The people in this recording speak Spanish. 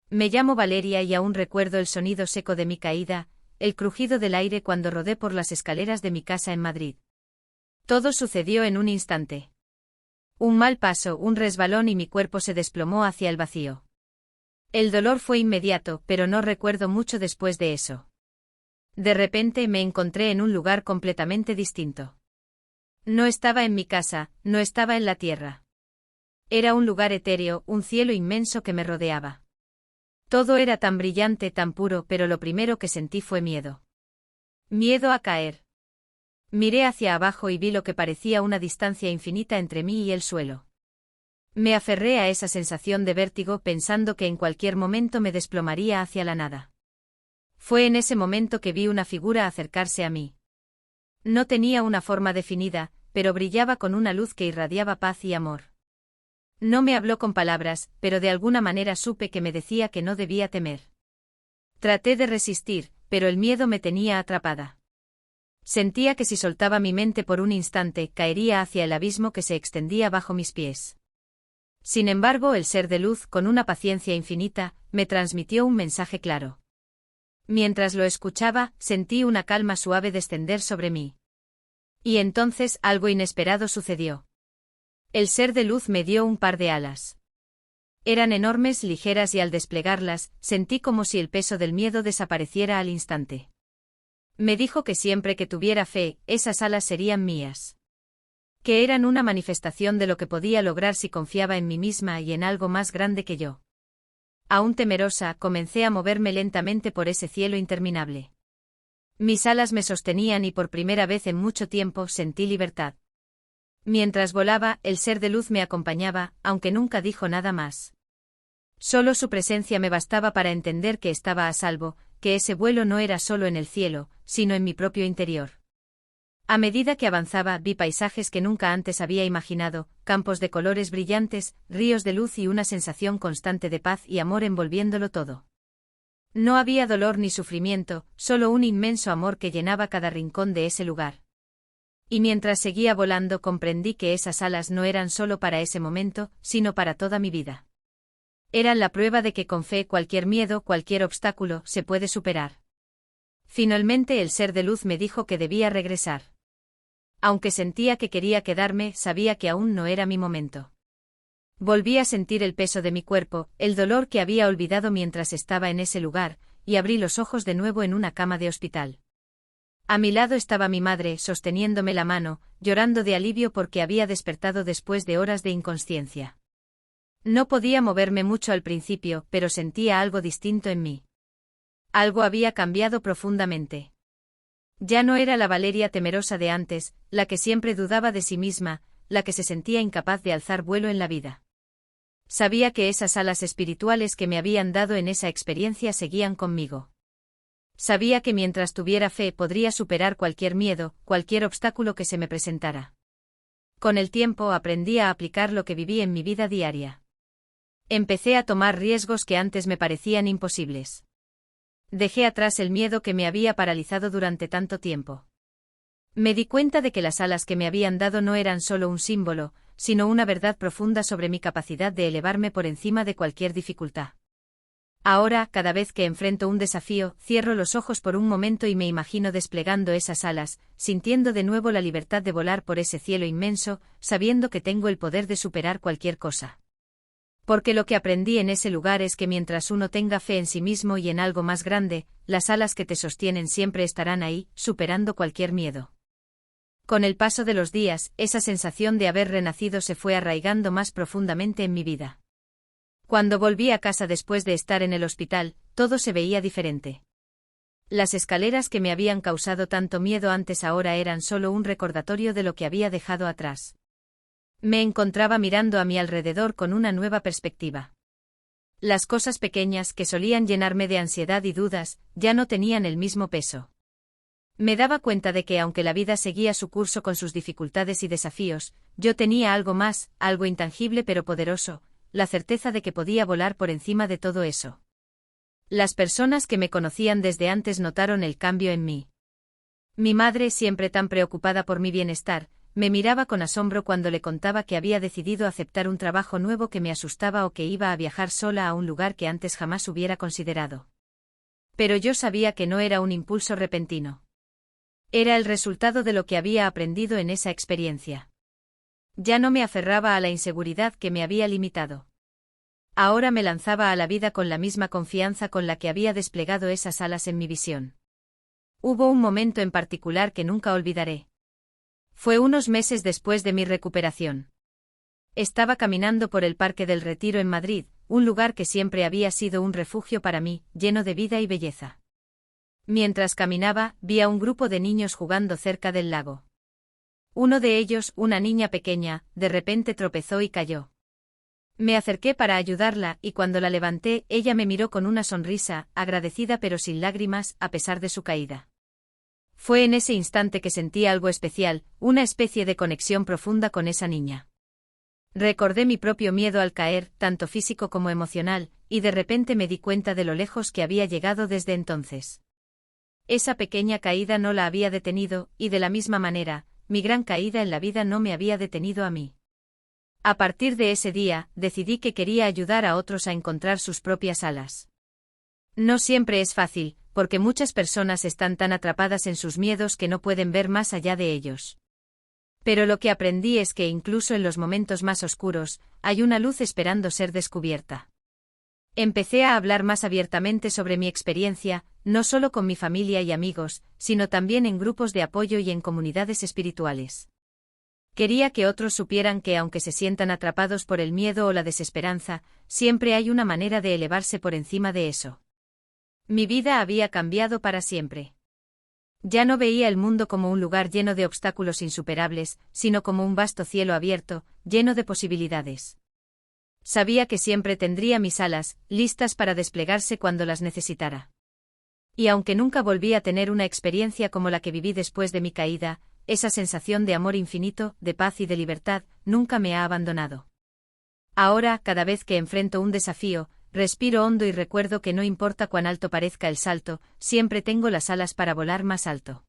Me llamo Valeria y aún recuerdo el sonido seco de mi caída, el crujido del aire cuando rodé por las escaleras de mi casa en Madrid. Todo sucedió en un instante. Un mal paso, un resbalón y mi cuerpo se desplomó hacia el vacío. El dolor fue inmediato, pero no recuerdo mucho después de eso. De repente me encontré en un lugar completamente distinto. No estaba en mi casa, no estaba en la tierra. Era un lugar etéreo, un cielo inmenso que me rodeaba. Todo era tan brillante, tan puro, pero lo primero que sentí fue miedo. Miedo a caer. Miré hacia abajo y vi lo que parecía una distancia infinita entre mí y el suelo. Me aferré a esa sensación de vértigo pensando que en cualquier momento me desplomaría hacia la nada. Fue en ese momento que vi una figura acercarse a mí. No tenía una forma definida, pero brillaba con una luz que irradiaba paz y amor. No me habló con palabras, pero de alguna manera supe que me decía que no debía temer. Traté de resistir, pero el miedo me tenía atrapada. Sentía que si soltaba mi mente por un instante, caería hacia el abismo que se extendía bajo mis pies. Sin embargo, el ser de luz, con una paciencia infinita, me transmitió un mensaje claro. Mientras lo escuchaba, sentí una calma suave descender sobre mí. Y entonces algo inesperado sucedió. El ser de luz me dio un par de alas. Eran enormes, ligeras y al desplegarlas, sentí como si el peso del miedo desapareciera al instante. Me dijo que siempre que tuviera fe, esas alas serían mías. Que eran una manifestación de lo que podía lograr si confiaba en mí misma y en algo más grande que yo. Aún temerosa, comencé a moverme lentamente por ese cielo interminable. Mis alas me sostenían y por primera vez en mucho tiempo sentí libertad. Mientras volaba, el ser de luz me acompañaba, aunque nunca dijo nada más. Solo su presencia me bastaba para entender que estaba a salvo, que ese vuelo no era solo en el cielo, sino en mi propio interior. A medida que avanzaba, vi paisajes que nunca antes había imaginado, campos de colores brillantes, ríos de luz y una sensación constante de paz y amor envolviéndolo todo. No había dolor ni sufrimiento, solo un inmenso amor que llenaba cada rincón de ese lugar. Y mientras seguía volando comprendí que esas alas no eran solo para ese momento, sino para toda mi vida. Eran la prueba de que con fe cualquier miedo, cualquier obstáculo, se puede superar. Finalmente el ser de luz me dijo que debía regresar. Aunque sentía que quería quedarme, sabía que aún no era mi momento. Volví a sentir el peso de mi cuerpo, el dolor que había olvidado mientras estaba en ese lugar, y abrí los ojos de nuevo en una cama de hospital. A mi lado estaba mi madre, sosteniéndome la mano, llorando de alivio porque había despertado después de horas de inconsciencia. No podía moverme mucho al principio, pero sentía algo distinto en mí. Algo había cambiado profundamente. Ya no era la Valeria temerosa de antes, la que siempre dudaba de sí misma, la que se sentía incapaz de alzar vuelo en la vida. Sabía que esas alas espirituales que me habían dado en esa experiencia seguían conmigo. Sabía que mientras tuviera fe podría superar cualquier miedo, cualquier obstáculo que se me presentara. Con el tiempo aprendí a aplicar lo que viví en mi vida diaria. Empecé a tomar riesgos que antes me parecían imposibles. Dejé atrás el miedo que me había paralizado durante tanto tiempo. Me di cuenta de que las alas que me habían dado no eran solo un símbolo, sino una verdad profunda sobre mi capacidad de elevarme por encima de cualquier dificultad. Ahora, cada vez que enfrento un desafío, cierro los ojos por un momento y me imagino desplegando esas alas, sintiendo de nuevo la libertad de volar por ese cielo inmenso, sabiendo que tengo el poder de superar cualquier cosa. Porque lo que aprendí en ese lugar es que mientras uno tenga fe en sí mismo y en algo más grande, las alas que te sostienen siempre estarán ahí, superando cualquier miedo. Con el paso de los días, esa sensación de haber renacido se fue arraigando más profundamente en mi vida. Cuando volví a casa después de estar en el hospital, todo se veía diferente. Las escaleras que me habían causado tanto miedo antes ahora eran solo un recordatorio de lo que había dejado atrás. Me encontraba mirando a mi alrededor con una nueva perspectiva. Las cosas pequeñas que solían llenarme de ansiedad y dudas, ya no tenían el mismo peso. Me daba cuenta de que aunque la vida seguía su curso con sus dificultades y desafíos, yo tenía algo más, algo intangible pero poderoso, la certeza de que podía volar por encima de todo eso. Las personas que me conocían desde antes notaron el cambio en mí. Mi madre, siempre tan preocupada por mi bienestar, me miraba con asombro cuando le contaba que había decidido aceptar un trabajo nuevo que me asustaba o que iba a viajar sola a un lugar que antes jamás hubiera considerado. Pero yo sabía que no era un impulso repentino. Era el resultado de lo que había aprendido en esa experiencia. Ya no me aferraba a la inseguridad que me había limitado. Ahora me lanzaba a la vida con la misma confianza con la que había desplegado esas alas en mi visión. Hubo un momento en particular que nunca olvidaré. Fue unos meses después de mi recuperación. Estaba caminando por el Parque del Retiro en Madrid, un lugar que siempre había sido un refugio para mí, lleno de vida y belleza. Mientras caminaba, vi a un grupo de niños jugando cerca del lago. Uno de ellos, una niña pequeña, de repente tropezó y cayó. Me acerqué para ayudarla y cuando la levanté, ella me miró con una sonrisa, agradecida pero sin lágrimas, a pesar de su caída. Fue en ese instante que sentí algo especial, una especie de conexión profunda con esa niña. Recordé mi propio miedo al caer, tanto físico como emocional, y de repente me di cuenta de lo lejos que había llegado desde entonces. Esa pequeña caída no la había detenido, y de la misma manera, mi gran caída en la vida no me había detenido a mí. A partir de ese día, decidí que quería ayudar a otros a encontrar sus propias alas. No siempre es fácil, porque muchas personas están tan atrapadas en sus miedos que no pueden ver más allá de ellos. Pero lo que aprendí es que incluso en los momentos más oscuros, hay una luz esperando ser descubierta. Empecé a hablar más abiertamente sobre mi experiencia, no solo con mi familia y amigos, sino también en grupos de apoyo y en comunidades espirituales. Quería que otros supieran que aunque se sientan atrapados por el miedo o la desesperanza, siempre hay una manera de elevarse por encima de eso. Mi vida había cambiado para siempre. Ya no veía el mundo como un lugar lleno de obstáculos insuperables, sino como un vasto cielo abierto, lleno de posibilidades. Sabía que siempre tendría mis alas, listas para desplegarse cuando las necesitara. Y aunque nunca volví a tener una experiencia como la que viví después de mi caída, esa sensación de amor infinito, de paz y de libertad, nunca me ha abandonado. Ahora, cada vez que enfrento un desafío, respiro hondo y recuerdo que no importa cuán alto parezca el salto, siempre tengo las alas para volar más alto.